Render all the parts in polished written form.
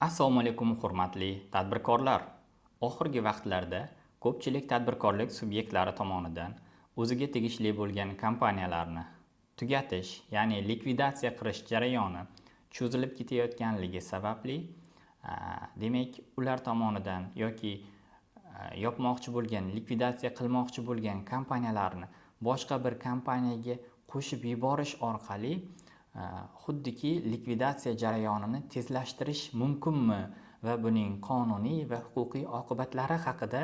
Assalomu alaykum hurmatli tadbirkorlar. Oxirgi vaqtlarda ko'pchilik tadbirkorlik subyektlari tomonidan o'ziga tegishli bo'lgan kompaniyalarni tugatish, ya'ni likvidatsiya qilish jarayoni cho'zilib ketayotganligi sababli, demak, ular tomonidan yoki yopmoqchi bo'lgan, likvidatsiya qilmoqchi bo'lgan kompaniyalarni boshqa bir kompaniyaga qo'shib yuborish orqali xuddiki likvidatsiya jarayonini tezlashtirish mumkinmi va buning qonuniy va huquqiy oqibatlari haqida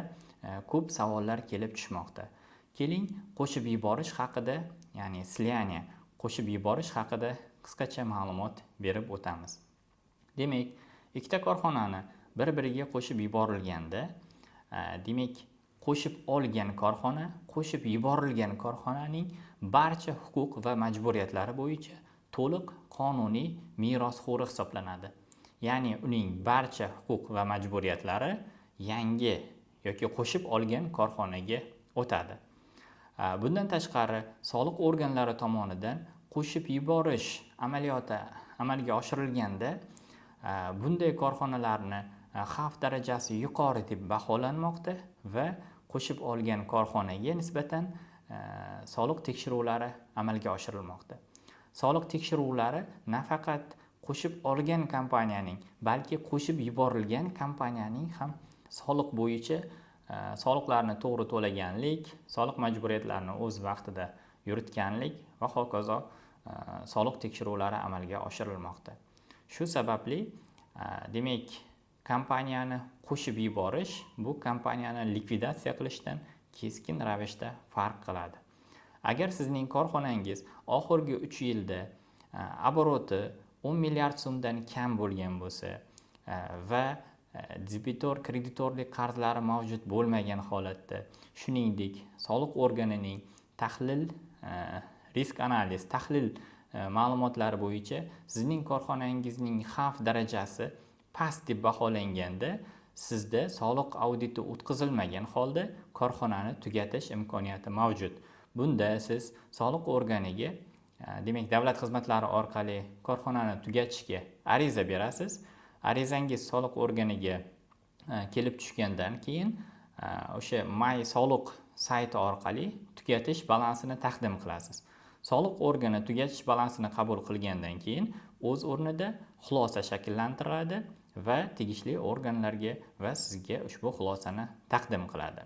ko'p savollar kelib tushmoqda. Keling, qo'shib yuborish haqida, ya'ni slyaniya qo'shib yuborish haqida qisqacha ma'lumot berib o'tamiz. Demak, ikkita korxonani bir-biriga qo'shib yuborilganda, demak, qo'shib olgan korxona qo'shib yuborilgan korxonaning barcha huquq va majburiyatlari bo'yicha to'liq qonuniy merosxo'ri hisoblanadi. Ya'ni uning barcha huquq va majburiyatlari yangi yoki qo'shib olgan korxonaga o'tadi. Bundan tashqari, soliq organlari tomonidan qo'shib yuborish amaliyoti amalga oshirilganda, bunday korxonalarni xavf darajasi yuqori deb baholanmoqda va qo'shib olgan korxonaga nisbatan soliq tekshiruvlari amalga oshirilmoqda. Soliq tekshiruvlari nafaqat qo'shib olgan kompaniyaning, balki qo'shib yuborilgan kompaniyaning ham soliq bo'yicha soliqlarni to'g'ri to'laganlik, soliq majburiyatlarini o'z vaqtida yuritganlik va hokazo soliq tekshiruvlari amalga oshirilmoqda. Shu sababli, demak, kompaniyani qo'shib yuborish bu kompaniyani likvidatsiya qilishdan keskin ravishda farq qiladi. Agar sizning korxonangiz oxirgi 3 yilda oboroti 10 milliard so'mdan kam bo'lgan bo'lsa va debitor kreditorlik qarzlari mavjud bo'lmagan holatda, shuningdek, soliq organining tahlil risk analiz tahlil ma'lumotlari bo'yicha sizning korxonangizning xavf darajasi past deb baholanganda, sizda soliq auditi o'tkazilmagan holda korxonani tugatish imkoniyati mavjud. Bunda siz soliq organiga, demak, davlat xizmatlari orqali korxonani tugatishga ariza berasiz. Arizangiz soliq organiga kelib tushgandan keyin o'sha My soliq sayti orqali tugatish balansini taqdim qilasiz. Soliq organi tugatish balansini qabul qilgandan keyin o'z o'rnida xulosa shakllantiriladi va tegishli organlarga va sizga ushbu xulosani taqdim qiladi.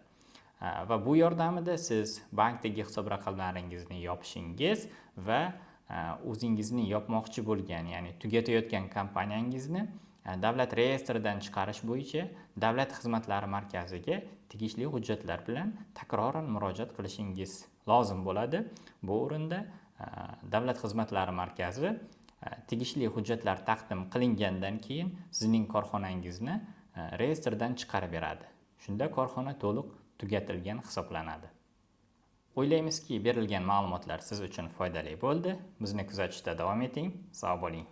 Va bu yordamida siz bankdagi hisob raqamlaringizni yopishingiz va o'zingizni yopmoqchi bo'lgan, ya'ni tugatayotgan kompaniyangizni davlat reyestridan chiqarish bo'yicha Davlat xizmatlari markaziga tegishli hujjatlar bilan takroran murojaat qilishingiz lozim bo'ladi. Bu o'rinda Davlat xizmatlari markazi tegishli hujjatlar taqdim qilingandan keyin sizning korxonangizni reyestrdan chiqarib beradi. Shunda korxona to'liq tugatilgan hisoblanadi. O'ylaymizki, berilgan ma'lumotlar siz uchun foydali bo'ldi. Bizni kuzatishda davom eting. Sog' bo'ling.